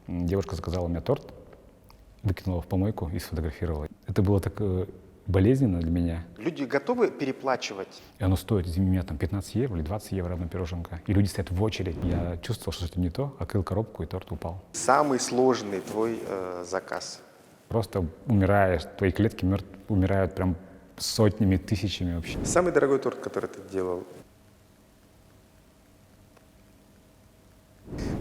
Девушка заказала мне торт, выкинула в помойку и сфотографировала. Это было так болезненно для меня. Люди готовы переплачивать? И оно стоит, извини меня, там 15 евро или 20 евро одна пироженка. И люди стоят в очередь. Я чувствовал, что что-то не то, открыл коробку, и торт упал. Самый сложный твой заказ? Просто умираешь, твои клетки умирают прям сотнями, тысячами вообще. Самый дорогой торт, который ты делал?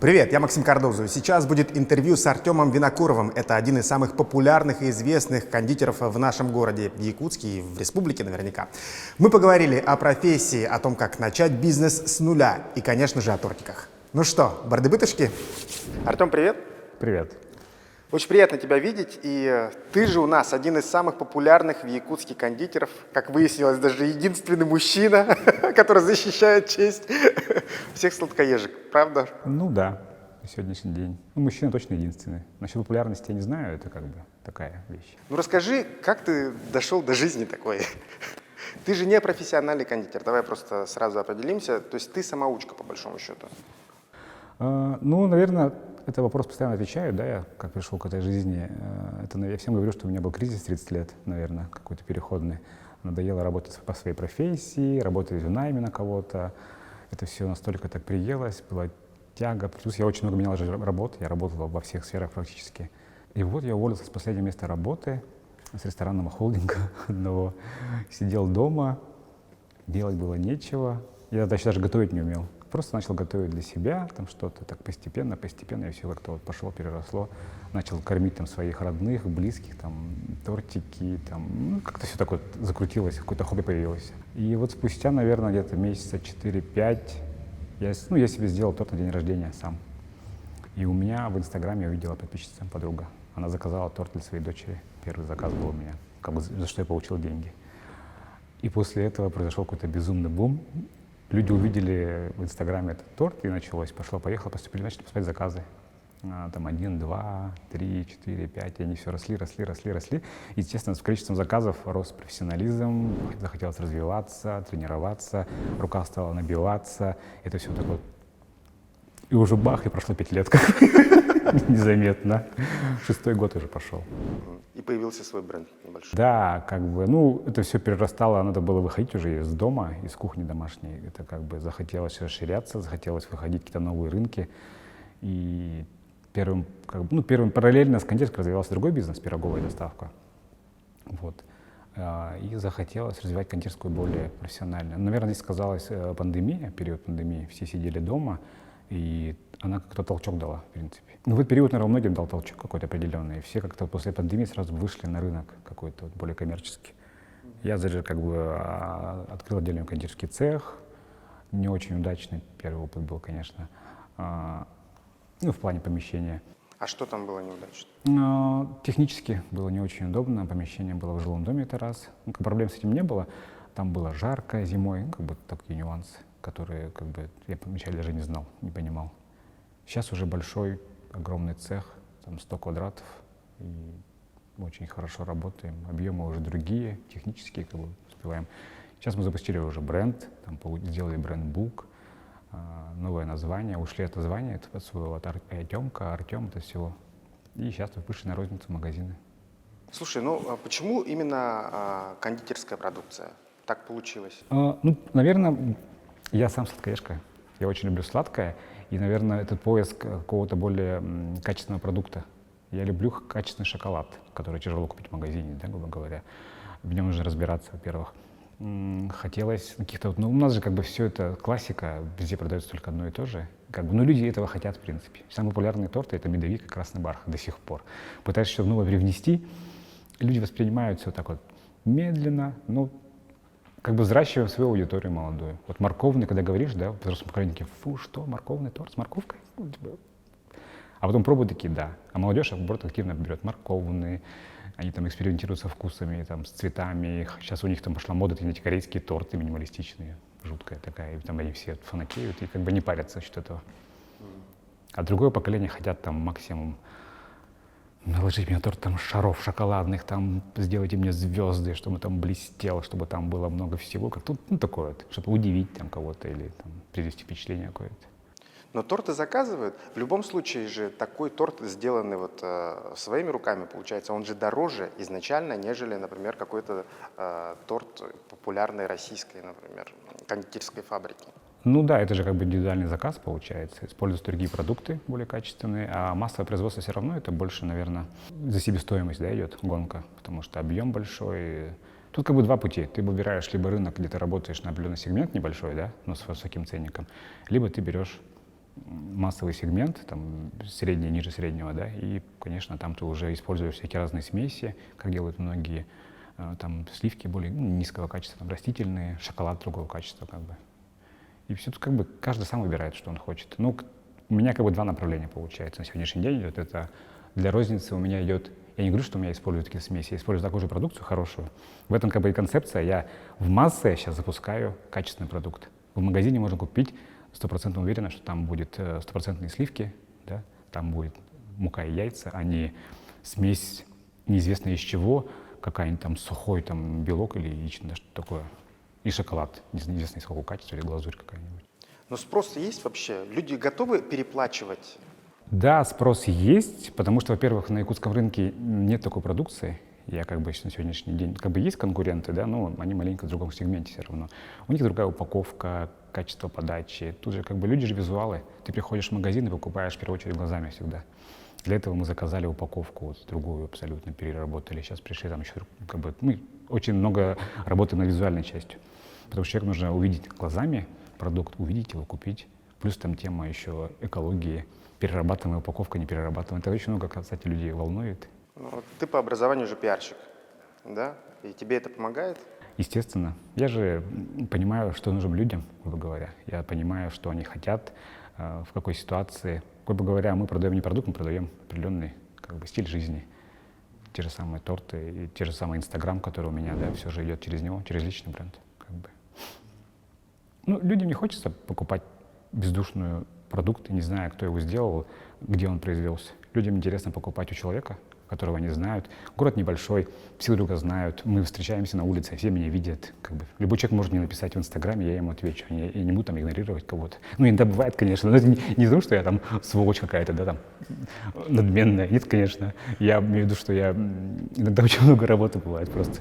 Привет, я Максим Кардозу. Сейчас будет интервью с Артемом Винокуровым. Это один из самых популярных и известных кондитеров в нашем городе, в Якутске и в республике наверняка. Мы поговорили о профессии, о том, как начать бизнес с нуля и, конечно же, о тортиках. Ну что, барды-бытышки? Артем, привет. Привет. Очень приятно тебя видеть, и ты же у нас один из самых популярных в Якутске кондитеров, как выяснилось, даже единственный мужчина, который защищает честь всех сладкоежек, правда? Ну да, на сегодняшний день. Ну, мужчина точно единственный. Насчет популярности я не знаю, это как бы такая вещь. Ну расскажи, как ты дошел до жизни такой? Ты же не профессиональный кондитер, давай просто сразу определимся, то есть ты самоучка по большому счету. Ну, наверное, это вопрос постоянно отвечаю, да, я как пришел к этой жизни. Я всем говорю, что у меня был кризис 30 лет, наверное, какой-то переходный. Надоело работать по своей профессии, работать в найме на кого-то. Это все настолько так приелось, была тяга. Плюс я очень много менял работы, я работал во всех сферах практически. И вот я уволился с последнего места работы, с ресторанного холдинга одного. Сидел дома, делать было нечего. Я даже готовить не умел. Просто начал готовить для себя, там что-то так постепенно, и все как-то вот пошло, переросло. Начал кормить там своих родных, близких, там тортики, там, ну, как-то все так вот закрутилось, какое-то хобби появилось. И вот спустя, наверное, где-то месяца 4-5 я себе сделал торт на день рождения сам. И у меня в Инстаграме я увидела подписчица, подруга. Она заказала торт для своей дочери. Первый заказ был у меня, как бы, за что я получил деньги. И после этого произошел какой-то безумный бум. Люди увидели в Инстаграме этот торт, и началось, пошло-поехало, постепенно начали поступать заказы. Там 1, 2, 3, 4, 5, и они все росли. И, естественно, с количеством заказов рос профессионализм, захотелось развиваться, тренироваться, рука стала набиваться, это все так вот. И уже бах, и прошло 5 лет, как незаметно. 6-й год уже пошел. И появился свой бренд небольшой. Да, как бы, ну, это все перерастало, надо было выходить уже из дома, из кухни домашней. Это как бы захотелось расширяться, захотелось выходить в какие-то новые рынки. И первым параллельно с кондитерской развивался другой бизнес, пироговая доставка. Вот. И захотелось развивать кондитерскую более профессионально. Наверное, здесь сказалась пандемия, период пандемии. Все сидели дома, и она как-то толчок дала, в принципе. Ну, в этот период, наверное, многим дал толчок какой-то определенный. И все как-то после пандемии сразу вышли на рынок какой-то вот более коммерческий. Я даже как бы открыл отдельный кондитерский цех. Не очень удачный первый опыт был, конечно. Ну, в плане помещения. А что там было неудачно? Технически было не очень удобно. Помещение было в жилом доме, это раз. Ну, проблем с этим не было. Там было жарко зимой, ну, как бы такие нюансы, которые как бы я вначале даже не знал, не понимал. Сейчас уже большой, огромный цех, там 100 квадратов, и очень хорошо работаем. Объемы уже другие, технические, как бы успеваем. Сейчас мы запустили уже бренд, там сделали брендбук, новое название, ушли от названия, это от своего, от Артемка, Артем, это всего. И сейчас мы вышли на розницу магазины. Слушай, ну почему именно кондитерская продукция? Так получилось? Ну, наверное, я сам сладкоежка. Я очень люблю сладкое. И, наверное, это поиск какого-то более качественного продукта. Я люблю качественный шоколад, который тяжело купить в магазине, да, грубо говоря. В нем нужно разбираться, во-первых. Хотелось каких-то... Ну, у нас же как бы все это классика, везде продается только одно и то же. Как бы, ну, люди этого хотят, в принципе. Самые популярные торты — это медовик и красный бархат до сих пор. Пытаешься что-то новое привнести, люди воспринимают все так вот медленно, ну, как бы взращиваем свою аудиторию молодую. Вот морковный, когда говоришь, да, в взрослом поколении, фу, что, морковный торт с морковкой? А потом пробуют такие, да. А молодежь, наоборот, активно берет морковные, они там экспериментируют со вкусами, там, с цветами. Сейчас у них там пошла мода, эти корейские торты минималистичные, жуткая такая, и там они все фанатеют и как бы не парятся насчет этого. А другое поколение хотят там максимум наложить мне торт там шаров шоколадных, там сделайте мне звезды, чтобы там блестело, чтобы там было много всего, как тут, ну, такое вот, чтобы удивить там кого-то или там произвести впечатление какое-то. Но торты заказывают. В любом случае же такой торт, сделанный вот своими руками, получается, он же дороже изначально, нежели, например, какой-то торт популярной российской, например, кондитерской фабрики. Ну да, это же как бы индивидуальный заказ получается, используются другие продукты более качественные, а массовое производство все равно это больше, наверное, за себестоимость, да, идет гонка, потому что объем большой. Тут как бы два пути. Ты выбираешь либо рынок, где ты работаешь на определенный сегмент небольшой, да, но с высоким ценником, либо ты берешь массовый сегмент, там, средний, ниже среднего, да, и, конечно, там ты уже используешь всякие разные смеси, как делают многие, там, сливки более низкого качества, там, растительные, шоколад другого качества, как бы. И все тут как бы каждый сам выбирает, что он хочет. Ну, у меня как бы два направления получается на сегодняшний день идет. Это для розницы у меня идет, я не говорю, что у меня используют такие смеси, я использую такую же продукцию хорошую. В этом как бы и концепция, я в массы сейчас запускаю качественный продукт. В магазине можно купить 100% уверена, что там будет стопроцентные сливки, да? Там будет мука и яйца, а не смесь неизвестно из чего, какая-нибудь там сухой там белок или яичный, что такое. И шоколад, неизвестно из какого качества, или глазурь какая-нибудь. Но спрос есть вообще? Люди готовы переплачивать? Да, спрос есть, потому что, во-первых, на якутском рынке нет такой продукции. Я как бы на сегодняшний день, как бы есть конкуренты, да, но они маленько в другом сегменте все равно. У них другая упаковка, качество подачи. Тут же как бы люди же визуалы. Ты приходишь в магазин и покупаешь в первую очередь глазами всегда. Для этого мы заказали упаковку вот, другую абсолютно, переработали. Сейчас пришли там еще, как бы, мы очень много работаем над визуальной частью. Потому что человеку нужно увидеть глазами продукт, увидеть его, купить. Плюс там тема еще экологии, перерабатываемая упаковка, не перерабатываемая. Это очень много, кстати, людей волнует. Ну, вот ты по образованию же пиарщик, да? И тебе это помогает? Естественно. Я же понимаю, что нужно людям, грубо говоря. Я понимаю, что они хотят, в какой ситуации. Грубо говоря, мы продаем не продукт, мы продаем определенный как бы, стиль жизни. Те же самые торты и те же самые Инстаграм, который у меня, да, все же идет через него, через личный бренд. Как бы. Ну, людям не хочется покупать бездушную продукт, не зная, кто его сделал, где он произвелся. Людям интересно покупать у человека, которого они знают. Город небольшой, все друг друга знают. Мы встречаемся на улице, все меня видят. Как бы. Любой человек может мне написать в Инстаграме, я ему отвечу. Я не буду там игнорировать кого-то. Ну, иногда бывает, конечно, но это не потому, что я там сволочь какая-то, да, там, надменная. Нет, конечно. Я имею в виду, что я иногда очень много работы бывает просто.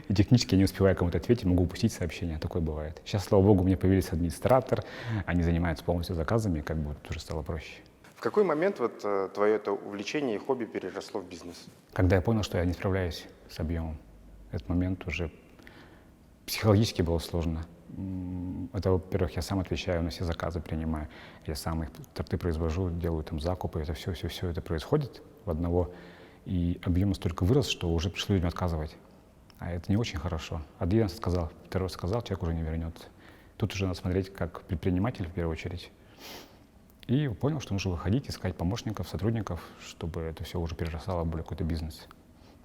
И технически я не успеваю кому-то ответить, могу упустить сообщение. Такое бывает. Сейчас, слава богу, у меня появился администратор, они занимаются полностью заказами, как бы уже стало проще. В какой момент вот твое это увлечение и хобби переросло в бизнес? Когда я понял, что я не справляюсь с объемом, этот момент уже психологически было сложно. Это, во-первых, я сам отвечаю на все заказы, принимаю. Я сам их торты произвожу, делаю там закупы. Это все это происходит в одного. И объем настолько вырос, что уже пришло людям отказывать. А это не очень хорошо. Один раз сказал, второй сказал, человек уже не вернется. Тут уже надо смотреть как предприниматель в первую очередь. И понял, что нужно выходить, искать помощников, сотрудников, чтобы это все уже перерастало в более какой-то бизнес,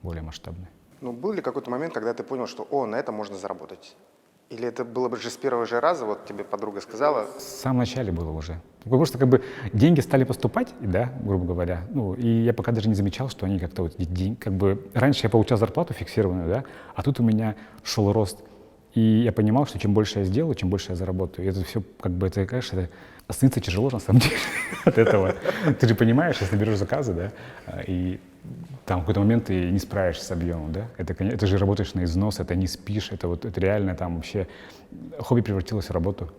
более масштабный. Ну, был ли какой-то момент, когда ты понял, что, на это можно заработать? Или это было бы же с первого же раза, вот тебе подруга сказала? В самом начале было уже. Потому что как бы деньги стали поступать, да, грубо говоря. Ну, и я пока даже не замечал, что они как-то вот как бы... Раньше я получал зарплату фиксированную, да, а тут у меня шел рост. И я понимал, что чем больше я сделаю, чем больше я заработаю. И это все, как бы, это, конечно, это остановиться тяжело, на самом деле, от этого. Ты же понимаешь, если берешь заказы, да, и там в какой-то момент ты не справишься с объемом, да. Это же работаешь на износ, это не спишь, это реально там вообще... Хобби превратилось в работу.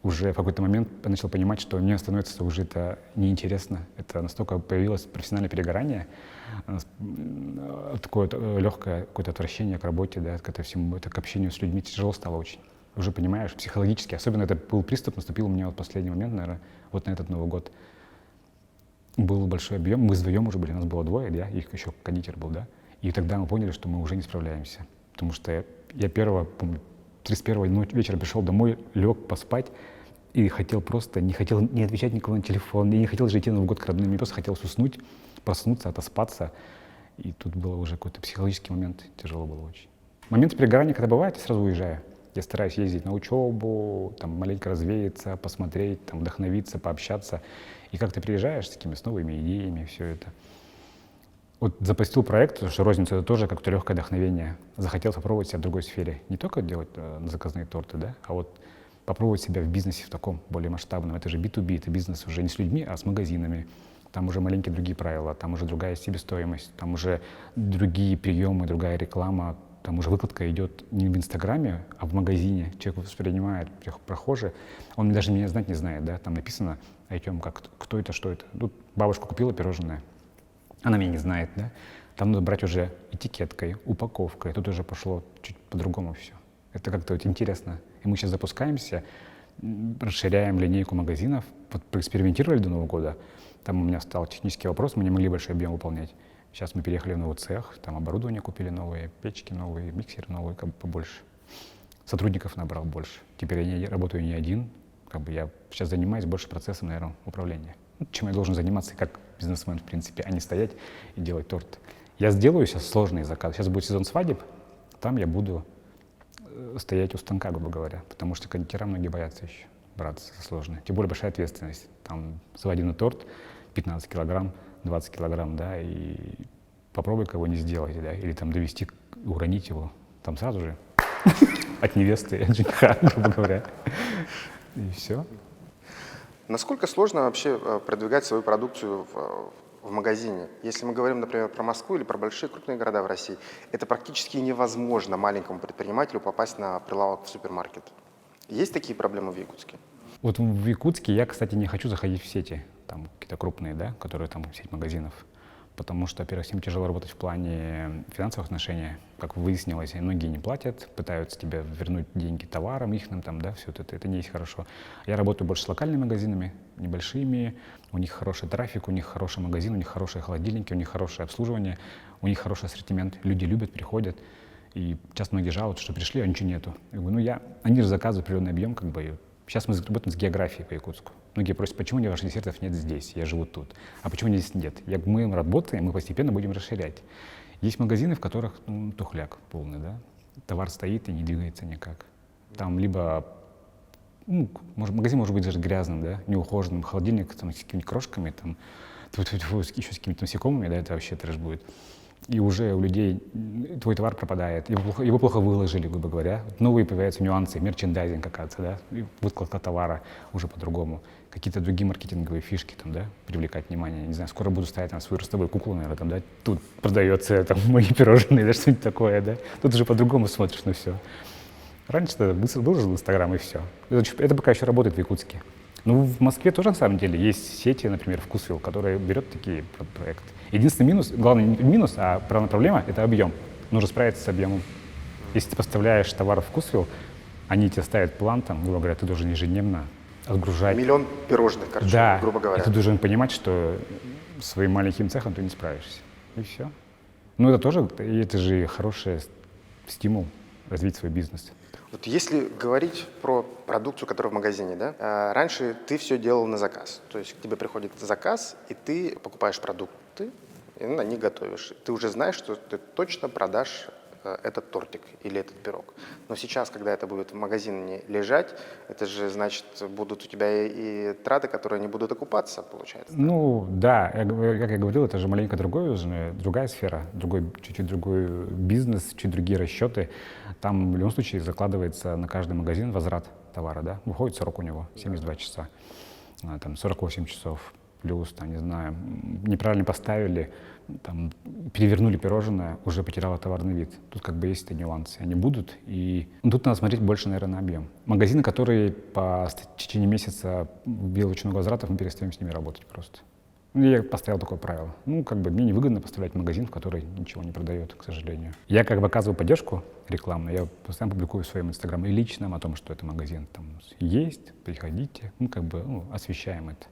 Уже в какой-то момент я начал понимать, что мне становится уже это неинтересно. Это настолько появилось профессиональное перегорание, такое легкое какое-то отвращение к работе, да, к всему, это к общению с людьми тяжело стало очень. Уже понимаешь, психологически. Особенно это был приступ, наступил у меня вот последний момент, наверное, вот на этот Новый год. Был большой объем, мы вдвоем уже были, нас было двое, да, их еще кондитер был, да. И тогда мы поняли, что мы уже не справляемся. Потому что я помню, 31-го вечера пришел домой, лег поспать и хотел просто, не хотел не отвечать никому на телефон, я не хотел же идти на Новый год к родным, мне просто хотелось уснуть, проснуться, отоспаться. И тут был уже какой-то психологический момент, тяжело было очень. Момент перегорания, когда бывает, я сразу уезжаю. Я стараюсь ездить на учебу, там, маленько развеяться, посмотреть, там, вдохновиться, пообщаться. И как ты приезжаешь с такими с новыми идеями, все это. Вот запустил проект, потому что розница — это тоже как-то легкое вдохновение. Захотел попробовать себя в другой сфере. Не только делать заказные торты, да, а вот попробовать себя в бизнесе в таком более масштабном. Это же B2B, это бизнес уже не с людьми, а с магазинами. Там уже маленькие другие правила, там уже другая себестоимость, там уже другие приемы, другая реклама, там уже выкладка идет не в Инстаграме, а в магазине. Человек воспринимает, прохожий, он даже меня знать не знает, да, там написано о чем, как, кто это, что это. Тут бабушка купила пирожное, она меня не знает, да. Там надо брать уже этикеткой, упаковкой, тут уже пошло чуть по-другому все. Это как-то вот интересно. И мы сейчас запускаемся, расширяем линейку магазинов, вот проэкспериментировали до Нового года. Там у меня стал технический вопрос, мы не могли большой объем выполнять. Сейчас мы переехали в новый цех, там оборудование купили новые, печки новые, миксеры новые, как бы побольше. Сотрудников набрал больше. Теперь я не работаю не один, как бы я сейчас занимаюсь больше процессом, наверное, управления. Чем я должен заниматься как бизнесмен, в принципе, а не стоять и делать торт. Я сделаю сейчас сложные заказы. Сейчас будет сезон свадеб, там я буду стоять у станка, грубо говоря, потому что кондитера многие боятся еще браться за сложные. Тем более большая ответственность. Там свадебный торт, 15 килограмм, 20 килограмм, да, и попробуй кого не сделать, да, или там довести, уронить его, там сразу же от невесты, от жениха, грубо говоря, и все. Насколько сложно вообще продвигать свою продукцию в магазине? Если мы говорим, например, про Москву или про большие крупные города в России, это практически невозможно маленькому предпринимателю попасть на прилавок в супермаркет. Есть такие проблемы в Якутске? Вот в Якутске я, кстати, не хочу заходить в сети, там какие-то крупные, да, которые там сеть магазинов, потому что, во-первых, всем тяжело работать в плане финансовых отношений. Как выяснилось, многие не платят, пытаются тебе вернуть деньги товарам их, там, да, все это не есть хорошо. Я работаю больше с локальными магазинами, небольшими, у них хороший трафик, у них хороший магазин, у них хорошие холодильники, у них хорошее обслуживание, у них хороший ассортимент, люди любят, приходят. И часто многие жалуются, что пришли, а ничего нету. Я говорю, они же заказывают определенный объем, как бы. Сейчас мы работаем с географией по Якутску. Многие просят, почему ваших десертов нет здесь, я живу тут. А почему здесь нет? Мы работаем, мы постепенно будем расширять. Есть магазины, в которых тухляк полный, да? Товар стоит и не двигается никак. Там либо, магазин может быть даже грязным, да, неухоженным, холодильник там, с какими-то крошками, там, еще с какими-то насекомыми, да, это вообще трэш будет. И уже у людей твой товар пропадает, его плохо выложили, грубо говоря. Новые появляются нюансы, мерчендайзинг какая-то, да, и выкладка товара уже по-другому. Какие-то другие маркетинговые фишки, там, да, привлекать внимание. Не знаю, скоро буду ставить там свою ростовую куклу, наверное, там, да, тут продается там мои пирожные или что-нибудь такое, да. Тут уже по-другому смотришь на все. Раньше-то выложил в Инстаграм и все. Это пока еще работает в Якутске. Ну, в Москве тоже, на самом деле, есть сети, например, Вкусвилл, которые берет такие проекты. Единственный минус, главный не минус, а главная проблема — это объем. Нужно справиться с объемом. Если ты поставляешь товар в Вкусвилл, они тебе ставят план, там, грубо говоря, ты должен ежедневно отгружать. Миллион пирожных, короче, да, грубо говоря. И ты должен понимать, что своим маленьким цехом ты не справишься. И все. Ну, это тоже, это же хороший стимул развить свой бизнес. Вот если говорить про продукцию, которая в магазине, да, раньше ты все делал на заказ. То есть к тебе приходит заказ, и ты покупаешь продукты, и на них готовишь. Ты уже знаешь, что ты точно продашь этот тортик или этот пирог. Но сейчас, когда это будет в магазине лежать, это же значит, будут у тебя и траты, которые не будут окупаться, получается. Ну, да, как я говорил, это же маленько другая сфера, чуть-чуть другой бизнес, чуть другие расчеты. Там в любом случае закладывается на каждый магазин возврат товара, да, выходит срок у него, 72 часа, там 48 часов. Плюс, там, не знаю, неправильно поставили, там, перевернули пирожное, уже потеряло товарный вид. Тут как бы есть эти нюансы. Они будут, и тут надо смотреть больше, наверное, на объем. Магазины, которые в течение месяца ввели очень много возвратов, мы перестаем с ними работать просто. Я поставил такое правило. Как бы мне невыгодно поставлять магазин, в который ничего не продает, к сожалению. Я как бы оказываю поддержку рекламную, я постоянно публикую в своем инстаграме и личном о том, что это магазин там есть, приходите, освещаем это.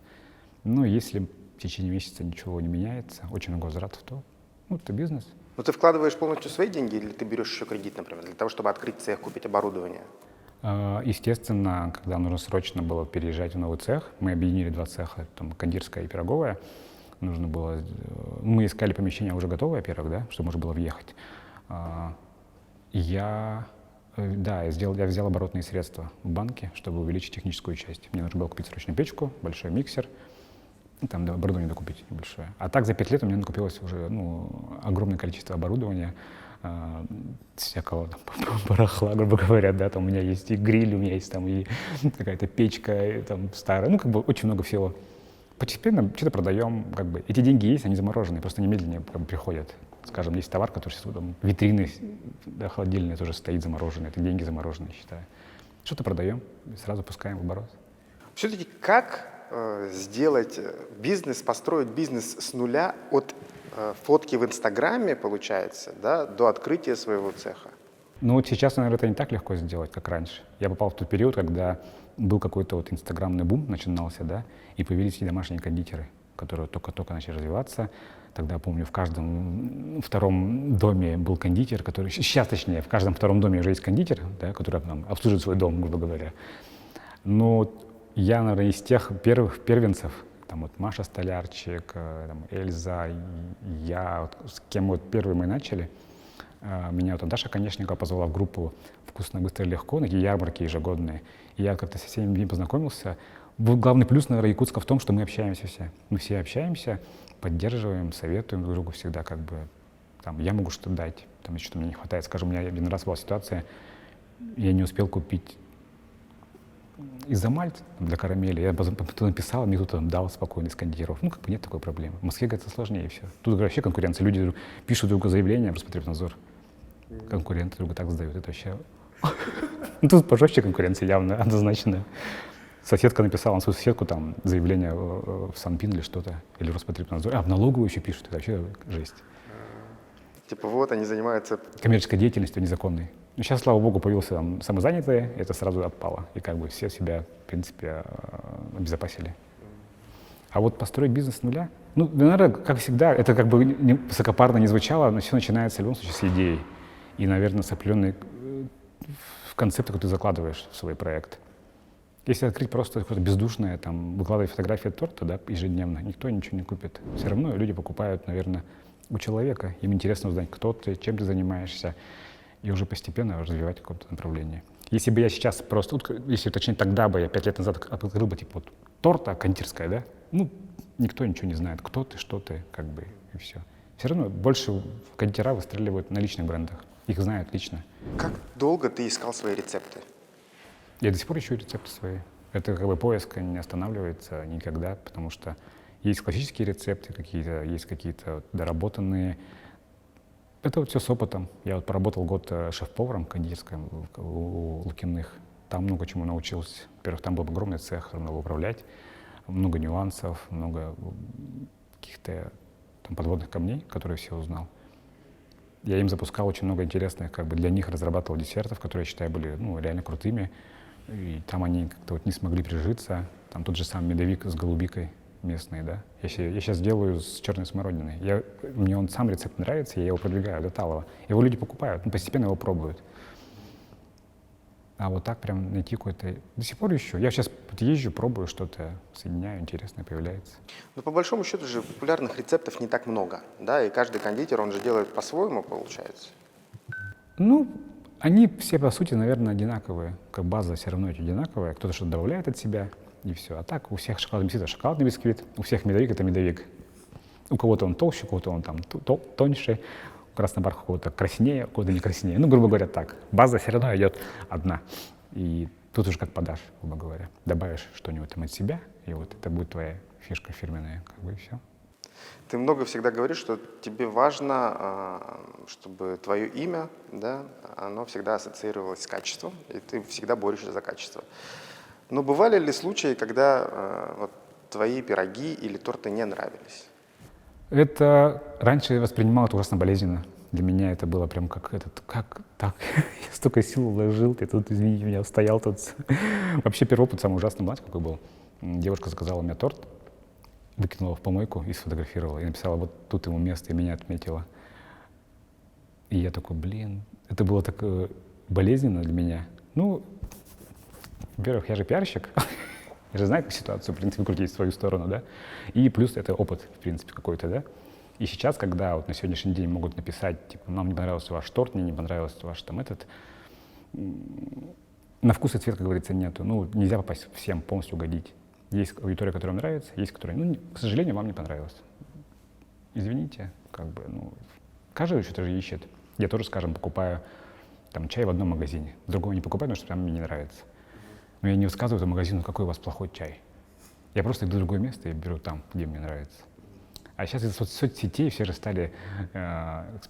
Но если в течение месяца ничего не меняется, очень много возвратов, то это бизнес. Но ты вкладываешь полностью свои деньги или ты берешь еще кредит, например, для того, чтобы открыть цех, купить оборудование? Естественно, когда нужно срочно было переезжать в новый цех, мы объединили два цеха, там, кондитерская и пироговая. Нужно было... Мы искали помещение уже готовое, во-первых, да, чтобы можно было въехать. Я взял оборотные средства в банке, чтобы увеличить техническую часть. Мне нужно было купить срочную печку, большой миксер, там оборудование докупить небольшое. А так за 5 лет у меня накопилось уже огромное количество оборудования, всякого там, барахла, грубо говоря, да, там у меня есть и гриль, у меня есть там и какая-то печка и, там старая, ну, как бы очень много всего. Постепенно что-то продаем, как бы. Эти деньги есть, они замороженные, просто они медленнее как бы приходят. Скажем, есть товар, который сейчас там, витрины, да, холодильные тоже стоит замороженный, это деньги замороженные, считаю. Что-то продаем и сразу пускаем в оборот. Все-таки как сделать бизнес, построить бизнес с нуля от фотки в Инстаграме, получается, да, до открытия своего цеха? Ну вот сейчас, наверное, это не так легко сделать, как раньше. Я попал в тот период, когда был какой-то вот инстаграмный бум начинался, да, и появились и домашние кондитеры, которые только-только начали развиваться. Тогда, помню, в каждом втором доме был кондитер, который... Сейчас, точнее, в каждом втором доме уже есть кондитер, да, который там, обслуживает свой дом, грубо говоря. Но я, наверное, из тех первых первенцев, там вот Маша Столярчик, там, Эльза, я, вот, с кем вот первые мы начали, меня вот Даша Конечникова позвала в группу «Вкусно, быстро, легко» на такие ярмарки ежегодные. И я как-то со всеми людьми познакомился. Главный плюс, наверное, Якутска в том, что мы общаемся все. Мы все общаемся, поддерживаем, советуем друг другу всегда, как бы, там, я могу что-то дать, там, если что-то мне не хватает. Скажем, у меня один раз была ситуация, я не успел купить изомальт для карамели. Я потом написал, мне кто-то дал спокойно из кондитеров. Ну, как бы нет такой проблемы. В Москве как-то сложнее, и все. Тут вообще конкуренция. Люди пишут друг другу заявление в Роспотребнадзор. Конкуренты друг так сдают. Это вообще... Ну, тут пожестче конкуренция явно, однозначно. Соседка написала на свою соседку там заявление в Санпин или что-то, или Роспотребнадзор. А в налоговую еще пишут. Это вообще жесть. Типа вот они занимаются... Коммерческой деятельностью незаконной. Но сейчас, слава богу, появился там самозанятые, это сразу отпало. И как бы все себя, в принципе, обезопасили. А вот построить бизнес с нуля, ну, наверное, как всегда, это как бы высокопарно не звучало, но все начинается в любом случае с идеи. И, наверное, с определенной концепта, который ты закладываешь в свой проект. Если открыть просто какое-то бездушное, там, выкладывать фотографии торта, да, ежедневно, никто ничего не купит. Все равно люди покупают, наверное, у человека. Им интересно узнать, кто ты, чем ты занимаешься, и уже постепенно развивать какое-то направление. Если бы я сейчас просто, если точнее тогда бы я 5 лет назад открыл бы, типа, вот, торта кондитерская, да, ну, никто ничего не знает, кто ты, что ты, как бы, и все. Все равно больше кондитера выстреливают на личных брендах. Их знают лично. Как долго ты искал свои рецепты? Я до сих пор ищу рецепты свои. Это как бы поиск не останавливается никогда, потому что есть классические рецепты какие-то, есть какие-то доработанные. Это вот все с опытом. Я вот поработал год шеф-поваром кондитерским у Лукиных. Там много чему научился. Во-первых, там был огромный цех, надо было управлять. Много нюансов, много каких-то там подводных камней, которые все узнал. Я им запускал очень много интересных, как бы для них разрабатывал десертов, которые, я считаю, были ну, реально крутыми. И там они как-то вот не смогли прижиться. Там тот же самый медовик с голубикой местный, да. Я сейчас делаю с черной смородиной. Мне он сам рецепт нравится, я его продвигаю до талого. Его люди покупают, ну, постепенно его пробуют. А вот так прям найти какой-то... До сих пор ищу. Я сейчас езжу, пробую что-то, соединяю, интересное появляется. Ну, по большому счету же популярных рецептов не так много, да, и каждый кондитер, он же делает по-своему, получается. Ну, они все, по сути, наверное, одинаковые. Как база все равно одинаковая. Кто-то что-то добавляет от себя, и все. А так у всех шоколадный бисквит — это шоколадный бисквит, у всех медовик — это медовик. У кого-то он толще, у кого-то он там тоньше, красный бархат у кого-то краснее, у кого-то не краснее. Ну, грубо говоря, так. База все равно идет одна. И тут уже как подашь, грубо говоря. Добавишь что-нибудь там от себя, и вот это будет твоя фишка фирменная, как бы, и все. Ты много всегда говоришь, что тебе важно, чтобы твое имя, да, оно всегда ассоциировалось с качеством, и ты всегда борешься за качество. Но бывали ли случаи, когда вот, твои пироги или торты не нравились? Это раньше я воспринимал это ужасно болезненно. Для меня это было прям как так? Я столько сил вложил, ты тут, извините меня, стоял тут. Вообще первый опыт самый ужасный, знаете, какой был? Девушка заказала мне торт, выкинула в помойку и сфотографировала. И написала, вот тут ему место, и меня отметила. И я такой, блин, это было так болезненно для меня. Ну, во-первых, я же пиарщик. Я же знаю, как ситуацию, в принципе, выкрутить в свою сторону, да. И плюс это опыт, в принципе, какой-то, да. И сейчас, когда вот на сегодняшний день могут написать, типа, нам не понравился ваш торт, мне не понравился ваш там этот, на вкус и цвет, как говорится, нету. Ну, нельзя попасть всем, полностью угодить. Есть аудитория, которая вам нравится, есть, которая, ну, к сожалению, вам не понравилась. Извините, как бы, ну, каждый что-то же ищет. Я тоже, скажем, покупаю там чай в одном магазине, другого не покупаю, потому что прям мне не нравится. Но я не высказываю этому магазину, какой у вас плохой чай. Я просто иду в другое место и беру там, где мне нравится. А сейчас из соцсетей все же стали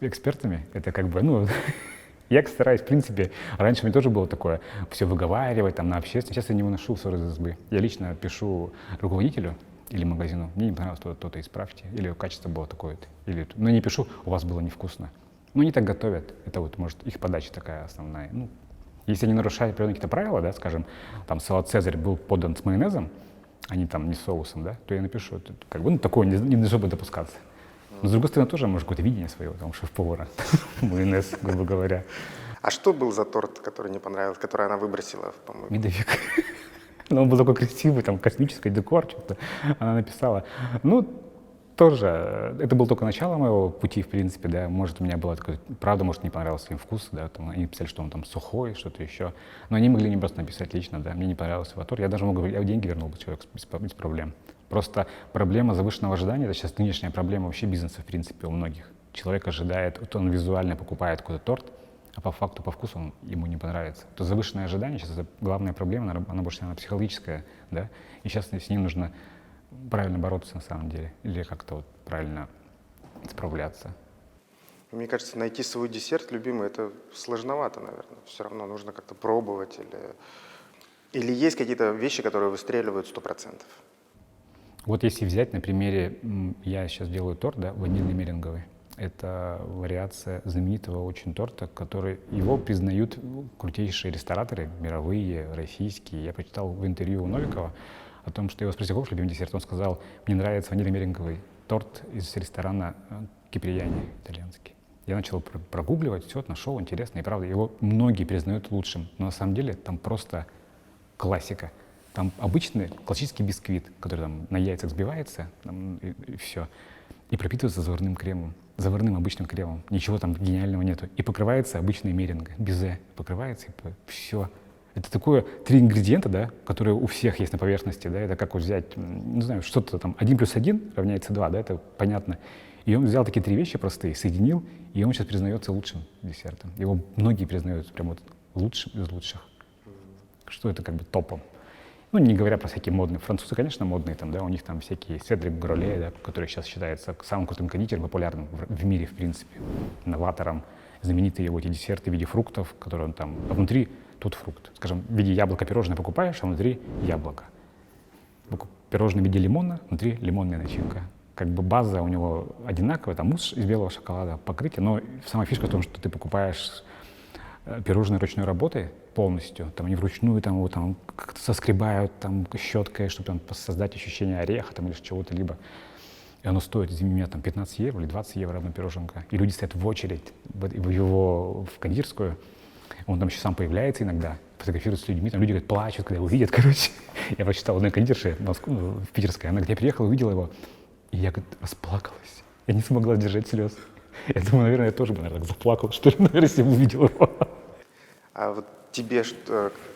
экспертами. Это как бы, ну, я стараюсь, в принципе, раньше у меня тоже было такое, все выговаривать там на общественность. Сейчас я не выношу ссор из избы. Я лично пишу руководителю или магазину, мне не понравилось то-то, исправьте. Или качество было такое-то. Или, ну, не пишу, у вас было невкусно. Ну, они так готовят. Это вот, может, их подача такая основная. Ну, если они нарушают определенные какие-то правила, да, скажем, там салат «Цезарь» был подан с майонезом, а не там не соусом, да, то я напишу, как бы, ну, такое не должно бы допускаться. Но, с другой стороны, тоже, может, какое-то видение своего, там, шеф-повара, майонез, грубо говоря. А что был за торт, который не понравился, который она выбросила, по-моему? Медовик. Но он был такой красивый, там, космический декор, что-то она написала. Ну, тоже, это было только начало моего пути, в принципе, да, может, у меня было такое, правда, может, не понравился им вкус, да, там, они писали, что он там сухой, что-то еще, но они могли не просто написать лично, да, мне не понравился его торт, я даже могу, я деньги вернул бы человеку без проблем. Просто проблема завышенного ожидания, это сейчас нынешняя проблема вообще бизнеса, в принципе, у многих. Человек ожидает, вот он визуально покупает какой-то торт, а по факту, по вкусу он ему не понравится. То завышенное ожидание, сейчас это главная проблема, она больше, наверное, психологическая, да, и сейчас с ней нужно правильно бороться на самом деле, или как-то вот правильно справляться. Мне кажется, найти свой десерт любимый, это сложновато, наверное. Все равно нужно как-то пробовать. Или есть какие-то вещи, которые выстреливают 100%? Вот если взять на примере, я сейчас делаю торт, да, ванильный меренговый. Это вариация знаменитого очень торта, который его признают крутейшие рестораторы, мировые, российские. Я прочитал в интервью у Новикова о том, что его спросил, какой любимый десерт. Он сказал, мне нравится ванильно-меренговый торт из ресторана Киприяни, итальянский. Я начал прогугливать, все, нашел, интересно, и правда, его многие признают лучшим. Но на самом деле там просто классика. Там обычный классический бисквит, который там на яйцах взбивается, там, и все, и пропитывается заварным кремом, заварным обычным кремом. Ничего там гениального нету. И покрывается обычной меренго, безе. Покрывается, и все. Это такое 3 ингредиента, да, которые у всех есть на поверхности, да, это как вот взять, не знаю, что-то там, 1 + 1 равняется 2, да, это понятно. И он взял такие 3 вещи простые, соединил, и он сейчас признается лучшим десертом. Его многие признают прям вот лучшим из лучших. Что это как бы топом. Ну, не говоря про всякие модные. Французы, конечно, модные, там, да, у них там всякие Седрик Гроле, да, который сейчас считается самым крутым кондитером, популярным в мире, в принципе, новатором. Знаменитые его эти десерты в виде фруктов, которые он там, а внутри тут фрукт. Скажем, в виде яблока пирожное покупаешь, а внутри яблоко. Пирожное в виде лимона, внутри лимонная начинка. Как бы база у него одинаковая, там мусс из белого шоколада, покрытие, но сама фишка в том, что ты покупаешь пирожные ручной работы полностью, там они вручную там его там как-то соскребают там щеткой, чтобы там создать ощущение ореха там или чего-то либо. И оно стоит, извини меня, там 15 евро или 20 евро одна пироженка. И люди стоят в очередь в кондитерскую. Он там еще сам появляется иногда, фотографируется с людьми, там люди говорят, плачут, когда его видят, короче. Я прочитал одной кондитерши в питерской, она где приехала, увидела его, и я, говорит, расплакалась. Я не смогла сдержать слез. Я думаю, наверное, я тоже бы, наверное, заплакал, что ли, наверное, если бы увидел его. А вот тебе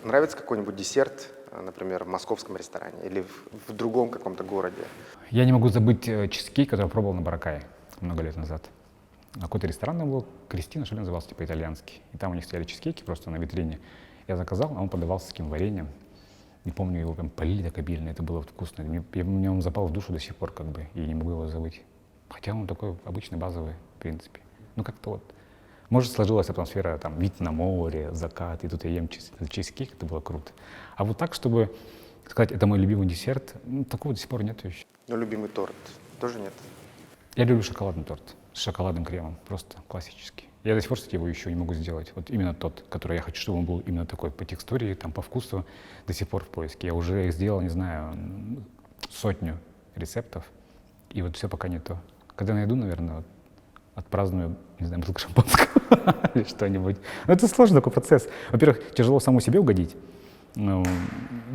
нравится какой-нибудь десерт, например, в московском ресторане или в другом каком-то городе? Я не могу забыть чизкейк, который я пробовал на Баракае много лет назад. Какой-то ресторан там был, Кристина, что ли, назывался, типа итальянский. И там у них стояли чизкейки просто на витрине. Я заказал, а он подавался с таким вареньем. Не помню, его прям полили так обильно, это было вкусно. Мне он запал в душу до сих пор, как бы, и не могу его забыть. Хотя он такой обычный, базовый, в принципе. Ну, как-то вот. Может, сложилась атмосфера, там, вид на море, закат, и тут я ем чизкейк, это было круто. А вот так, чтобы сказать, это мой любимый десерт, ну, такого до сих пор нет еще. Но любимый торт тоже нет? Я люблю шоколадный торт с шоколадным кремом, просто классический. Я до сих пор, кстати, его еще не могу сделать. Вот именно тот, который я хочу, чтобы он был именно такой по текстуре, там, по вкусу, до сих пор в поиске. Я уже их сделал, не знаю, 100 рецептов, и вот все пока не то. Когда найду, наверное, вот, отпраздную, не знаю, бутылку шампанского или что-нибудь. Но это сложный такой процесс. Во-первых, тяжело самому себе угодить. Ну,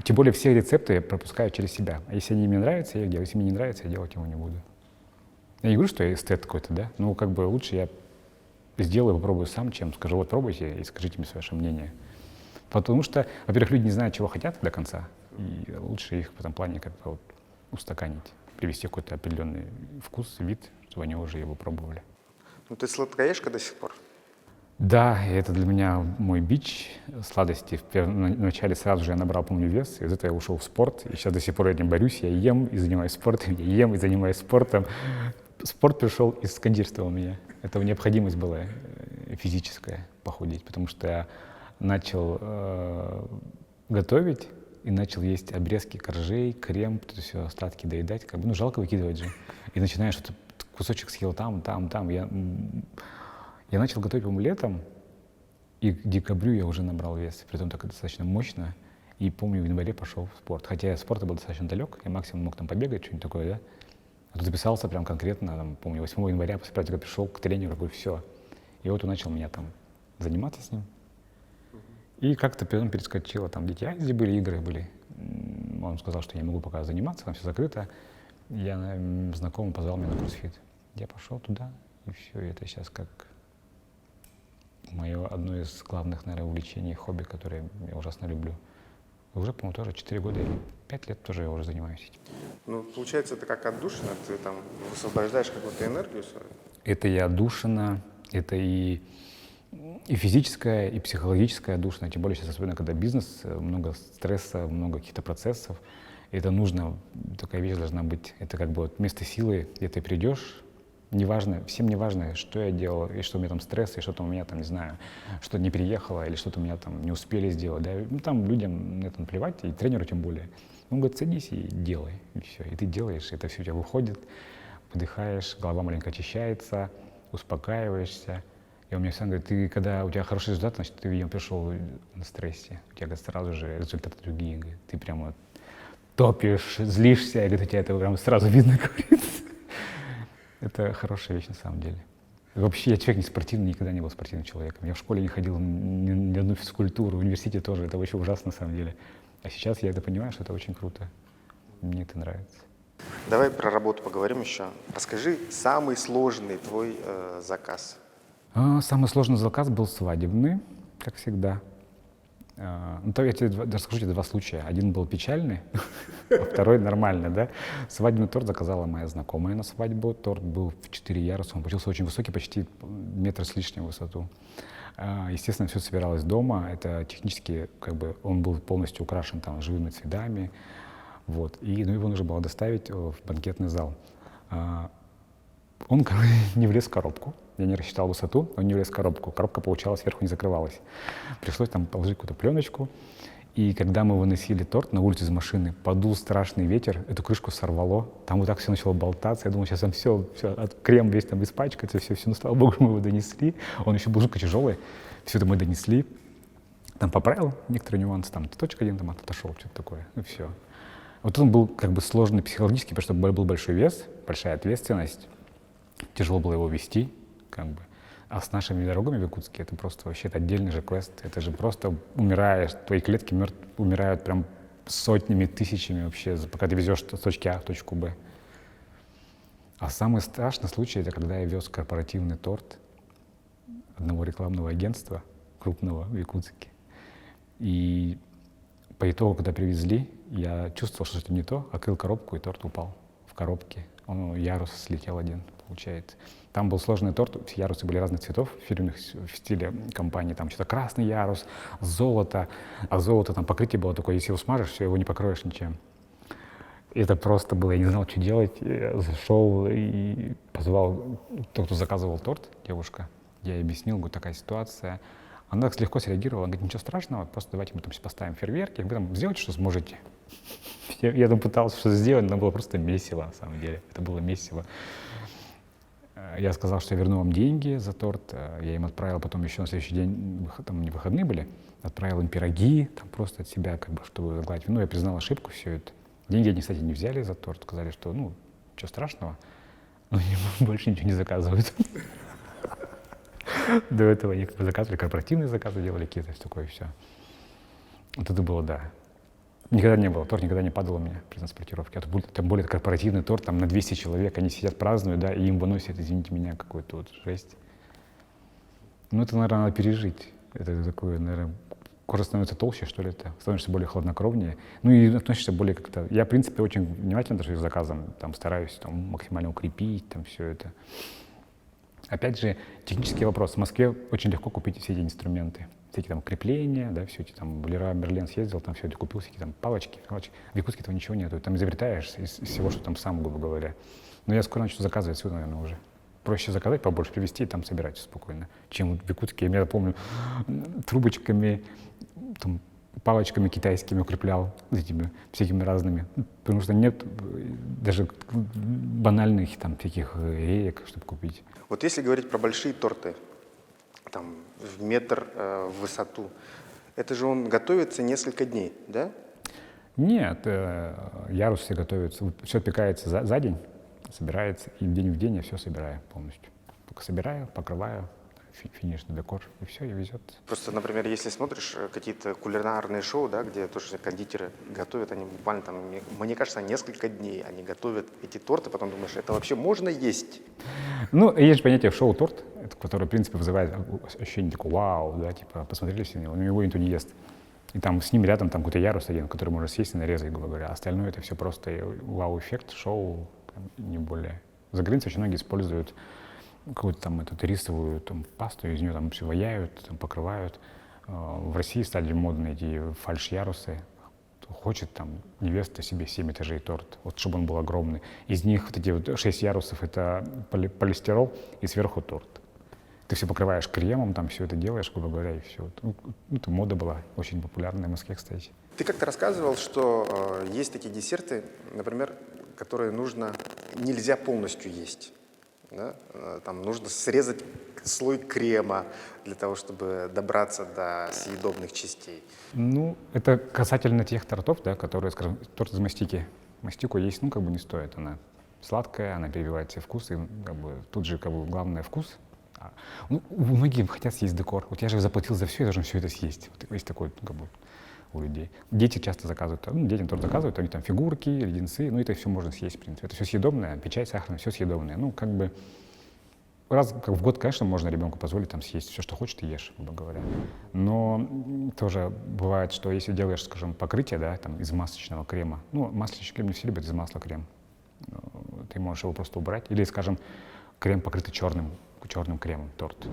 тем более все рецепты я пропускаю через себя. А если они мне нравятся, я их делаю. Если мне не нравится, я делать его не буду. Я не говорю, что я эстет какой-то, да? Ну, как бы лучше я сделаю, попробую сам, чем скажу, вот пробуйте и скажите мне ваше мнение. Потому что, во-первых, люди не знают, чего хотят до конца. И лучше их в этом плане как-то вот устаканить, привести какой-то определенный вкус, вид, чтобы они уже его пробовали. Ну, ты сладкоежка до сих пор? Да, и это для меня мой бич сладости. Вначале сразу же я набрал, помню, вес, из этого я ушел в спорт, и сейчас до сих пор я этим борюсь, я ем и занимаюсь спортом, я ем и занимаюсь спортом. Спорт пришел из кондитерства у меня. Это необходимость была физическая похудеть, потому что я начал готовить и начал есть обрезки коржей, крем, это все остатки доедать, как бы, ну жалко выкидывать же. И начинаешь что-то, кусочек съел там. Я начал готовить, по-моему, летом, и к декабрю я уже набрал вес, притом так достаточно мощно. И помню, в январе пошел в спорт. Хотя я спорта был достаточно далек, я максимум мог там побегать, что-нибудь такое, да. А тут записался прям конкретно, там, помню, 8 января после праздника пришел к тренеру, говорю, все. И вот он начал меня там заниматься с ним. И как-то потом перескочило, там DTI были, игры были. Он сказал, что я не могу пока заниматься, там все закрыто. Я знакомый позвал меня на кроссфит. Я пошел туда, и все, и это сейчас как мое одно из главных, наверное, увлечений, хобби, которое я ужасно люблю. И уже, по-моему, тоже 4 года или 5 лет тоже я уже занимаюсь этим. Ну, получается, это как отдушина, ты там высвобождаешь какую-то энергию свою. Это и отдушина, это и физическая, и психологическая отдушина, тем более сейчас, особенно когда бизнес, много стресса, много каких-то процессов. Это нужно, такая вещь должна быть, это как бы вот место силы, где ты придешь, неважно, всем не важно, что я делал, и что у меня там стресс, и что-то у меня там, не знаю, что не приехало, или что-то у меня там не успели сделать, да, ну, там людям на это наплевать, и тренеру тем более. Он говорит, садись и делай, и все, и ты делаешь, это все у тебя выходит, выдыхаешь, голова маленько очищается, успокаиваешься. И он мне сам говорит, ты, когда у тебя хороший результат, значит, ты, видимо, пришел на стрессе, у тебя сразу же результаты другие, говорит, ты прямо топишь, злишься, и говорит, у тебя это прям сразу видно, говорится. Это хорошая вещь на самом деле. И вообще я человек не спортивный, никогда не был спортивным человеком. Я в школе не ходил ни на одну физкультуру, в университете тоже. Это вообще ужасно на самом деле. А сейчас я это понимаю, что это очень круто. Мне это нравится. Давай про работу поговорим еще. Расскажи самый сложный твой заказ. Самый сложный заказ был свадебный, как всегда. Ну, то я тебе расскажу тебе 2 случая. Один был печальный, а второй нормальный, да. Свадебный торт заказала моя знакомая на свадьбу. Торт был в 4 яруса, он получился очень высокий, почти метр с лишним в высоту. Естественно, все собиралось дома. Это технически, как бы, он был полностью украшен там живыми цветами. Вот. И его нужно было доставить в банкетный зал. Он не влез в коробку. Я не рассчитал высоту, он не влез в коробку. Коробка, получалась, сверху не закрывалась. Пришлось там положить какую-то пленочку. И когда мы выносили торт на улицу из машины, подул страшный ветер, эту крышку сорвало. Там вот так все начало болтаться. Я думал, сейчас там все крем весь там испачкается, все. Ну, слава богу, мы его донесли. Он еще был жутко тяжелый. Все это мы донесли. Там поправил некоторые нюансы, там точка один там отошел, что-то такое, и все. Вот он был как бы сложный психологически, потому что был большой вес, большая ответственность. Тяжело было его вести, как бы. А с нашими дорогами в Якутске это просто вообще это отдельный же квест. Это же просто умираешь, твои клетки умирают прям сотнями, тысячами вообще, пока ты везешь с точки А в точку Б. А самый страшный случай, это когда я вез корпоративный торт одного рекламного агентства, крупного в Якутске. И по итогу, когда привезли, я чувствовал, что что-то не то, открыл коробку, и торт упал в коробке. Ярус слетел один, получается. Там был сложный торт, все ярусы были разных цветов, фирменных в стиле компании. Там что-то красный ярус, золото, а золото там покрытие было такое, если его смажешь, все, его не покроешь ничем. И это просто было, я не знал, что делать. Я зашел и позвал того, кто заказывал торт, девушка. Я ей объяснил, говорю, такая ситуация. Она так легко среагировала, она говорит, ничего страшного, просто давайте мы там поставим фейерверки, вы там сделайте, что сможете. Я там пытался что-то сделать, но было просто месиво, на самом деле. Это было месиво. Я сказал, что я верну вам деньги за торт. Я им отправил потом еще на следующий день, там не выходные были, отправил им пироги, там просто от себя, как бы, чтобы загладить вину. Я признал ошибку, все это. Деньги они, кстати, не взяли за торт, сказали, что, ну, ничего страшного, но больше ничего не заказывают. До этого они как бы заказывали, корпоративные заказы делали какие-то, все такое, все. Вот это было, да. Никогда не было, торт никогда не падал у меня при транспортировке. Тем более это корпоративный торт, там на 200 человек, они сидят, празднуют, да, и им выносят, извините меня, какую-то вот жесть. Ну, это, наверное, надо пережить. Это такое, наверное, кожа становится толще, что ли, это, становишься более хладнокровнее. Ну, и относишься более как-то... Я, в принципе, очень внимательно отношусь к заказам, там, стараюсь там максимально укрепить, там, все это. Опять же, технический вопрос. В Москве очень легко купить все эти инструменты. Всякие там крепления, да, все эти там, в Леруа Мерлен съездил, там все это купил, всякие там палочки. В Якутске этого ничего нету. Там изобретаешь из всего, что там сам, грубо говоря. Но я скоро начну заказывать отсюда, наверное, уже. Проще заказать, побольше привезти и там собирать спокойно, чем в Якутске. Я помню, трубочками, там, палочками китайскими укреплял, этими всякими разными. Потому что нет даже банальных там всяких реек, чтобы купить. Вот если говорить про большие торты, там в метр в высоту, это же он готовится несколько дней, да? Нет, ярусы готовятся, все отпекается за день, собирается, и день в день я все собираю полностью. Только собираю, покрываю, финишный декор, и все, и везет. Просто, например, если смотришь какие-то кулинарные шоу, да, где тоже кондитеры готовят, они буквально там, мне кажется, несколько дней они готовят эти торты, потом думаешь, это вообще можно есть? Ну, есть же понятие шоу-торт, которое, в принципе, вызывает ощущение такого вау, да, типа, посмотрели все на него, но его никто не ест. И там с ним рядом там какой-то ярус один, который можно съесть и нарезать, грубо говоря. Остальное это все просто вау-эффект, шоу, не более. За границей очень многие используют какую-то там эту рисовую там, пасту, из нее там все ваяют, там, покрывают. В России стали модны эти фальш-ярусы. Хочет там невеста себе 7 этажей торт, вот чтобы он был огромный. Из них вот эти вот 6 ярусов — это полистирол, и сверху торт. Ты все покрываешь кремом, там все это делаешь, грубо говоря, и все. Ну, это мода была очень популярная в Москве, кстати. Ты как-то рассказывал, что есть такие десерты, например, которые нельзя полностью есть. Да? Там нужно срезать слой крема для того, чтобы добраться до съедобных частей. Ну, это касательно тех тортов, да, которые, скажем, торт из мастики. Мастику есть, ну, как бы не стоит. Она сладкая, она перебивает все вкусы. Как бы, тут же, как бы, главное — вкус. Ну, многие хотят съесть декор. Вот я же заплатил за все, я должен все это съесть. Вот есть такой, ну, как бы, у людей. Дети часто заказывают, ну, детям торт заказывают, они там фигурки, леденцы, ну, это все можно съесть, в принципе. Это все съедобное, печать сахарная, все съедобное. Ну, как бы, раз как в год, конечно, можно ребенку позволить там съесть все, что хочет, и ешь, грубо говоря. Но тоже бывает, что если делаешь, скажем, покрытие, да, там, из масочного крема, ну, масличный крем не все любят, из масла крем, ты можешь его просто убрать. Или, скажем, крем покрытый черным кремом, торт.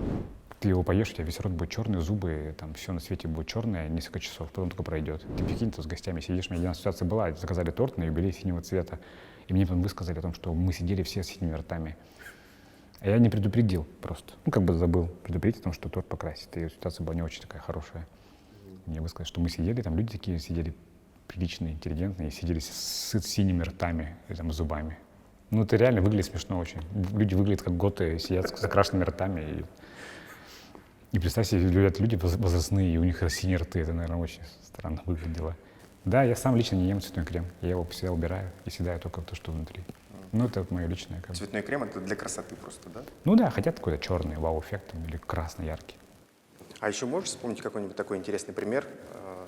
Ты его поешь, у тебя весь рот будет черный, зубы, там все на свете будет черное несколько часов, потом только пройдет. Ты прикинь, ты с гостями сидишь, у меня один ситуация была, заказали торт на юбилей синего цвета, и мне потом высказали о том, что мы сидели все с синими ртами. А я не предупредил просто, ну как бы забыл предупредить о том, что торт покрасит, и ситуация была не очень такая хорошая. Мне высказали, что мы сидели, там люди такие сидели приличные, интеллигентные, сидели с синими ртами и там зубами. Ну, это реально выглядит смешно очень. Люди выглядят как готы, сидят с закрашенными ртами. И представь себе, люди возрастные, и у них синие рты. Это, наверное, очень странно выглядело. Да, я сам лично не ем цветной крем. Я его всегда убираю и съедаю только то, что внутри. Ну, это мое личное. Как бы. Цветной крем — это для красоты просто, да? Ну да, хотят какой-то черный вау-эффект или красный, яркий. А еще можешь вспомнить какой-нибудь такой интересный пример,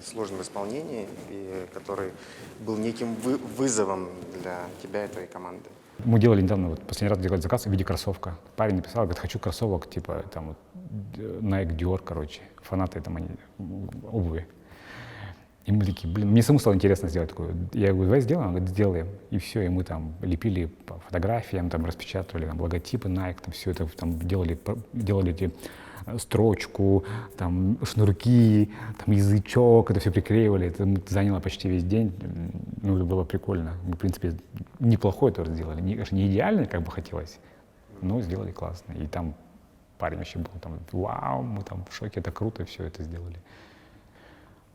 сложный в исполнении, и который был неким вызовом для тебя и твоей команды? Мы делали недавно, вот последний раз делали заказ в виде кроссовка. Парень написал, говорит, хочу кроссовок, типа там вот, Nike, Dior, короче, фанаты там они, обуви. И мы такие, блин, мне самому стало интересно сделать такое. Я говорю, давай сделаем, он говорит, сделаем. И все, и мы там лепили по фотографиям, там распечатывали там, логотипы Nike, там все это там делали эти строчку, там шнурки, там язычок, это все приклеивали. Это заняло почти весь день. Ну, это было прикольно. Мы, в принципе, неплохой торт сделали. Не идеальный, как бы хотелось, но сделали классно. И там парень вообще был там, вау, мы там в шоке, это круто, все это сделали.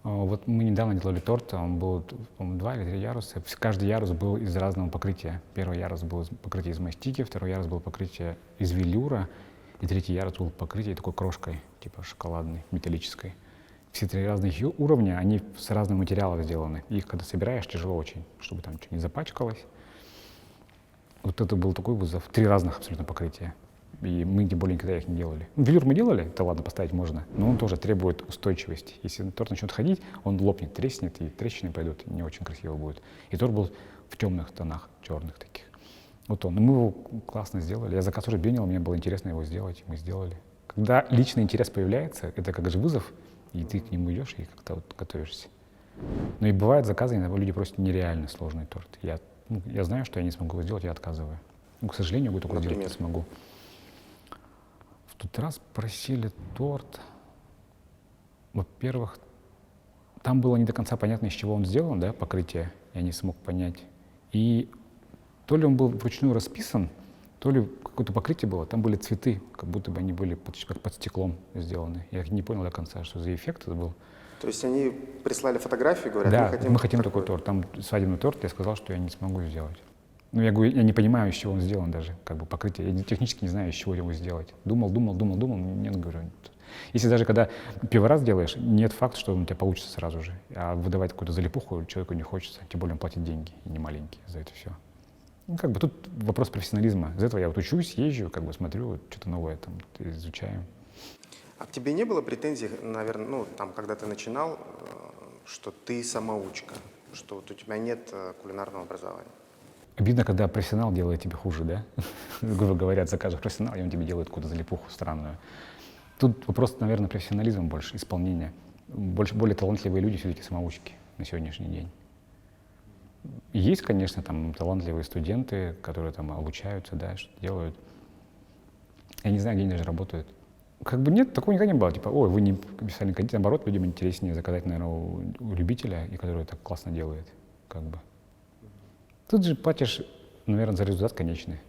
Вот мы недавно делали торт, он был, по-моему, 2 или 3 яруса. Каждый ярус был из разного покрытия. Первый ярус был покрытие из мастики, второй ярус был покрытие из велюра, и третий ярус был покрытие такой крошкой, типа шоколадной, металлической. Все 3 разных уровня, они с разных материалов сделаны. Их, когда собираешь, тяжело очень, чтобы там что-то не запачкалось. Вот это был такой вызов. 3 разных абсолютно покрытия. И мы тем более никогда их не делали. Ну, велюр мы делали, это ладно, поставить можно, но он тоже требует устойчивости. Если торт начнет ходить, он лопнет, треснет, и трещины пойдут, не очень красиво будет. И торт был в темных тонах, черных таких. Вот он. И мы его классно сделали. Я заказ уже бенил, мне было интересно его сделать, и мы сделали. Когда личный интерес появляется, это как же вызов, и ты к нему идешь и как-то вот готовишься. Но и бывают заказы, иногда люди просят нереально сложный торт. Я знаю, что я не смогу его сделать, я отказываю. Ну, к сожалению, я только сделать не смогу. тот раз просили торт. Во-первых, там было не до конца понятно, из чего он сделан, да, покрытие. Я не смог понять. И то ли он был вручную расписан, то ли какое-то покрытие было. Там были цветы, как будто бы они были как под стеклом сделаны. Я не понял до конца, что за эффект это был. То есть они прислали фотографию, говорят, Да, мы хотим такой торт. Там свадебный торт, я сказал, что я не смогу сделать. Ну, я говорю, я не понимаю, из чего он сделан даже, как бы покрытие. Я технически не знаю, из чего его сделать. Думал, нет, говорю. Если даже когда первый раз делаешь, нет факта, что он у тебя получится сразу же. А выдавать какую-то залипуху человеку не хочется, тем более он платит деньги, и не маленькие за это все. Ну, как бы тут вопрос профессионализма. Из этого я вот учусь, езжу, как бы смотрю, вот, что-то новое там изучаю. А к тебе не было претензий, наверное, ну, там, когда ты начинал, что ты самоучка, что вот у тебя нет кулинарного образования? Обидно, когда профессионал делает тебе хуже, да? Грубо говоря, закажешь профессионал, и он тебе делает какую-то залипуху странную. Тут вопрос, наверное, профессионализм больше, исполнения. Более талантливые люди все-таки самоучки на сегодняшний день. Есть, конечно, там талантливые студенты, которые там обучаются, да, что делают. Я не знаю, где они даже работают. Как бы нет, такого никогда не было. Типа, ой, вы не профессиональный кондитер. Наоборот, людям интереснее заказать, наверное, у любителя, и который так классно делает. Как бы. Тут же платишь, наверное, за результат конечный.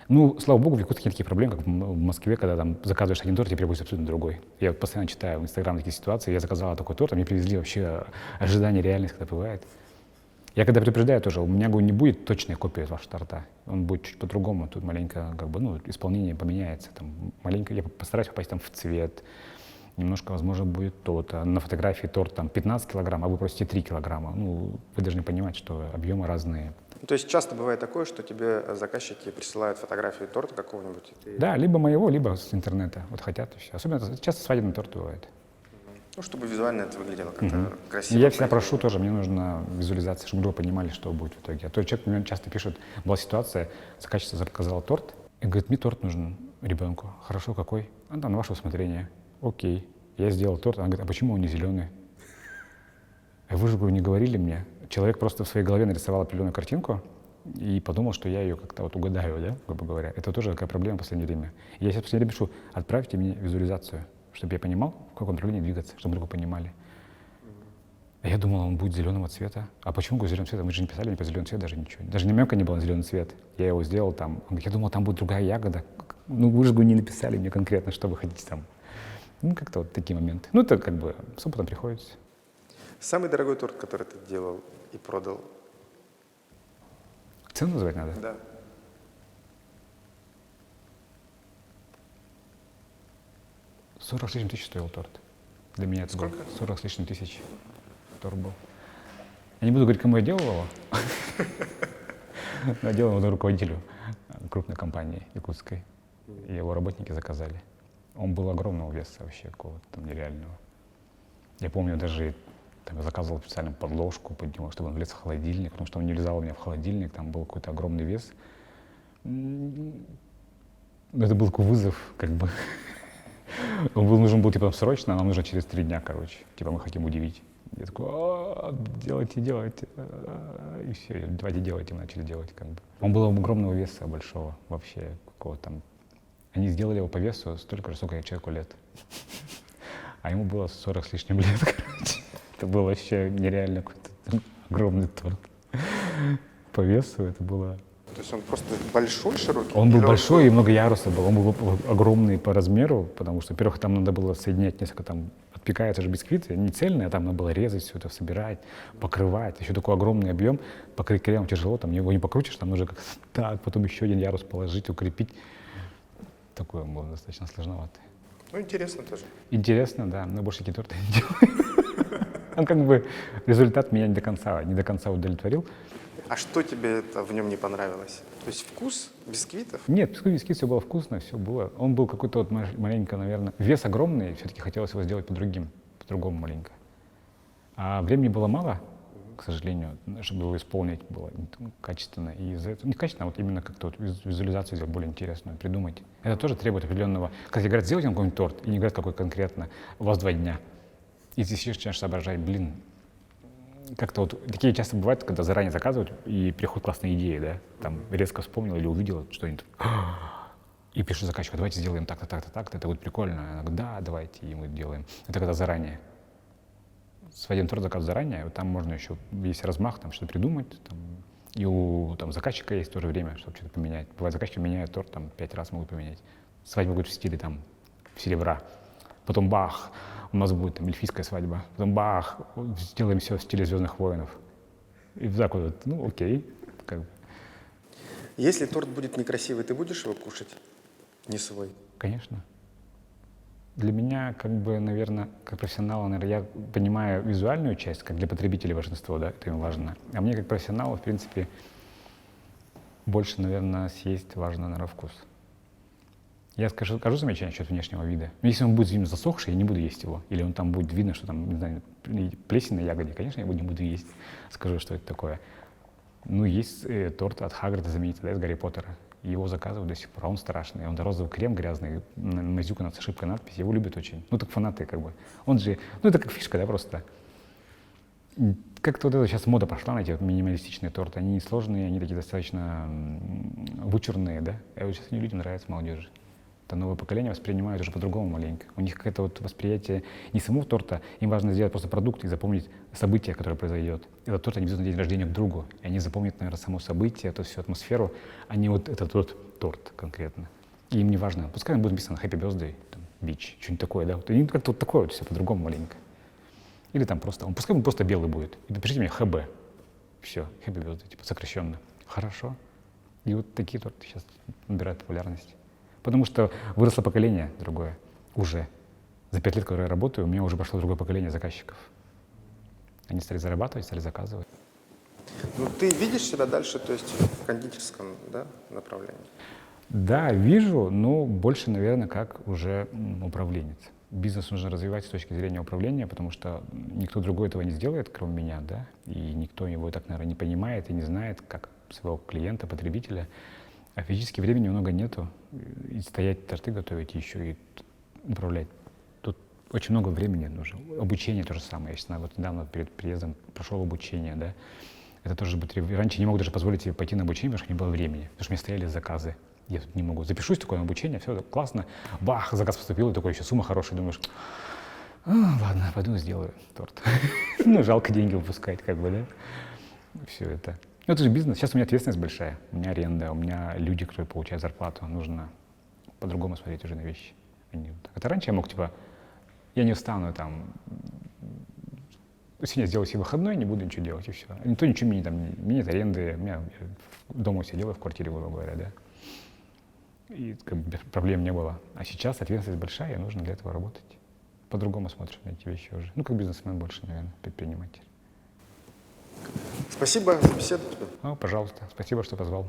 Ну, слава богу, в Якутске нет таких проблем, как в Москве, когда там заказываешь один торт, тебе привозят абсолютно другой. Я вот постоянно читаю в Инстаграм такие ситуации, я заказал такой торт, а мне привезли вообще ожидание, реальность, когда бывает. Я когда предупреждаю тоже, у меня, говорю, не будет точная копия вашего торта, он будет чуть по-другому, тут маленько, как бы, ну, исполнение поменяется, там, маленько, я постараюсь попасть там в цвет, немножко, возможно, будет то-то. На фотографии торт там 15 килограмм, а вы просите 3 килограмма. Ну, вы должны понимать, что объемы разные. То есть часто бывает такое, что тебе заказчики присылают фотографию торта какого-нибудь? Да, либо моего, либо с интернета. Вот хотят и все. Особенно это часто свадебный торт бывает. Ну, чтобы визуально это выглядело как-то красиво. Я всегда прошу тоже, мне нужна визуализация, чтобы люди понимали, что будет в итоге. А то человек мне часто пишет, была ситуация, заказчица заказала торт, и говорит, мне торт нужен ребенку. Хорошо, какой? А да, на ваше усмотрение. Окей. Я сделал торт, она говорит, а почему он не зеленый? Вы же, говорю, не говорили мне. Человек просто в своей голове нарисовал определенную картинку и подумал, что я ее как-то вот угадаю, да, грубо говоря. Это тоже такая проблема в последнее время. И я сейчас в последнее время пишу, отправьте мне визуализацию, чтобы я понимал, в каком направлении двигаться, чтобы мы друга понимали. А я думал, он будет зеленого цвета. А почему говорю, зеленого цвета? Мы же не писали ни по зеленый цвет, даже ничего. Даже намека не было на зеленый цвет. Я его сделал там. Он говорит, я думал, там будет другая ягода. Ну, вы же не написали мне конкретно, что вы хотите там. Ну, как-то вот такие моменты. Ну, это как бы с опытом приходится. Самый дорогой торт, который ты делал и продал? Цену называть надо? Да. $40 с лишним тысяч стоил торт. Для меня это Сколько? было 40 с лишним тысяч торт был. Я не буду говорить, кому я делал его. Я делал его руководителю крупной компании якутской. И его работники заказали. Он был огромного веса вообще, какого-то там нереального. Я помню, даже там, я заказывал специально подложку под него, чтобы он влез в холодильник, потому что он не влезал у меня в холодильник, там был какой-то огромный вес. Это был такой вызов, как бы. Он нужен был типа срочно, а нам нужно через 3 дня, короче. Типа мы хотим удивить. Я такой, делайте. И все, давайте делайте, мы начали делать как бы. Он был огромного веса, большого вообще, какого-то там. Они сделали его по весу столько же, сколько человеку лет. А ему было 40 с лишним лет, короче. Это был вообще нереально какой-то огромный торт. По весу это было... То есть он просто большой, широкий? Он был большой и много ярусов был. Он был огромный по размеру, потому что, во-первых, там надо было соединять несколько, там отпекаются же бисквиты, не цельные, а там надо было резать все это, собирать, покрывать. Еще такой огромный объем, покрыть кремом тяжело, там его не покрутишь, там нужно как-то так, потом еще один ярус положить, укрепить. Такой он был достаточно сложноватый. Ну, интересно тоже. Интересно, да, но больше такие торты не делаю. Он как бы результат меня не до конца удовлетворил. А что тебе это в нем не понравилось? То есть вкус бисквитов? Нет, бисквит все было вкусно, все было. Он был какой-то вот маленько, наверное, вес огромный, все-таки хотелось его сделать по-другому маленько. А времени было мало, к сожалению, чтобы его исполнить было качественно. И из-за этого, не качественно, а вот именно как-то вот визуализацию сделать более интересную, придумать. Это тоже требует определенного... Когда тебе говорят, сделайте нам какой-нибудь торт, и не говорят, какой конкретно, у вас 2 дня. И ты сидишь, начинаешь соображать, как-то вот такие часто бывают, когда заранее заказывают, и приходят классные идеи, да, там резко вспомнил или увидел что-нибудь. И пишу заказчику: давайте сделаем так-то, так-то, так-то, это будет прикольно. Она говорит: да, давайте, и мы делаем. Это когда заранее. Сводим торт заказ заранее, вот там можно еще, есть размах, там что-то придумать, там, и у там, заказчика есть тоже время, чтобы что-то поменять. Бывает, заказчики меняют торт, там 5 раз могут поменять. Свадьба будет в стиле там серебра, потом бах, у нас будет там эльфийская свадьба, потом бах, сделаем все в стиле «Звездных воинов». И так вот, ну окей, как бы. Если торт будет некрасивый, ты будешь его кушать? Не свой. Конечно. Для меня, как бы, наверное, как профессионала, наверное, я понимаю визуальную часть, как для потребителей большинство, да, это им важно. А мне, как профессионалу, в принципе, больше, наверное, съесть важно, наверное, вкус. Я скажу замечание насчет внешнего вида. Но если он будет именно засохший, я не буду есть его. Или он там будет видно, что там, не знаю, плесень на ягоде, конечно, я его не буду есть. Скажу, что это такое. Ну, есть торт от Хагрида, знаменитый, да, из Гарри Поттера. Его заказывают до сих пор, а он страшный. Он розовый крем грязный, намазюкана с ошибкой надпись. Его любят очень. Ну, так фанаты как бы. Он же, ну, это как фишка, да, просто. Как-то вот это сейчас мода пошла на эти вот минималистичные торты. Они несложные, они такие достаточно вычурные, да. И вот сейчас они людям нравятся, молодежи. Это новое поколение воспринимают уже по-другому маленько. У них какое-то вот восприятие не самого торта, им важно сделать просто продукт и запомнить событие, которое произойдет. Этот торт они везут на день рождения к другу, и они запомнят, наверное, само событие, эту всю атмосферу, а не вот этот вот торт конкретно. И им не важно, пускай он будет написано «Happy Birthday», там, «Beach», что-нибудь такое, да. Вот, им как-то вот такое вот все по-другому маленько. Или там просто, пускай он просто белый будет, и напишите мне «ХБ». Все, «Happy Birthday», типа сокращенно. Хорошо. И вот такие торты сейчас набирают популярность. Потому что выросло поколение другое уже. За 5 лет, когда я работаю, у меня уже пошло другое поколение заказчиков. Они стали зарабатывать, стали заказывать. Ну, ты видишь себя дальше, то есть в кондитерском, да, направлении? Да, вижу, но больше, наверное, как уже управленец. Бизнес нужно развивать с точки зрения управления, потому что никто другой этого не сделает, кроме меня, да, и никто его так, наверное, не понимает и не знает, как своего клиента, потребителя. А физически времени много нету. И стоять, торты готовить, еще и управлять. Тут очень много времени нужно. Обучение то же самое. Я сейчас вот недавно перед приездом прошел обучение, да. Это тоже будет... Раньше не мог даже позволить себе пойти на обучение, потому что не было времени. Потому что у меня стояли заказы. Я тут не могу. Запишусь такое на обучение, все классно. Бах, заказ поступил, и такой еще сумма хорошая. Думаешь, ладно, пойду сделаю торт. Ну, жалко деньги выпускать, как бы, да. Все это. Ну, это же бизнес. Сейчас у меня ответственность большая. У меня аренда, у меня люди, которые получают зарплату. Нужно по-другому смотреть уже на вещи. Это раньше я мог, типа, я не встану там, сегодня сделаю себе выходной, не буду ничего делать, и все. Никто ничего мне там, мне нет аренды, у меня дома все делаю в квартире, грубо говоря, да. И как бы проблем не было. А сейчас ответственность большая, и нужно для этого работать. По-другому смотришь на эти вещи уже. Ну, как бизнесмен больше, наверное, предприниматель. Спасибо за беседу тебе. Пожалуйста. Спасибо, что позвал.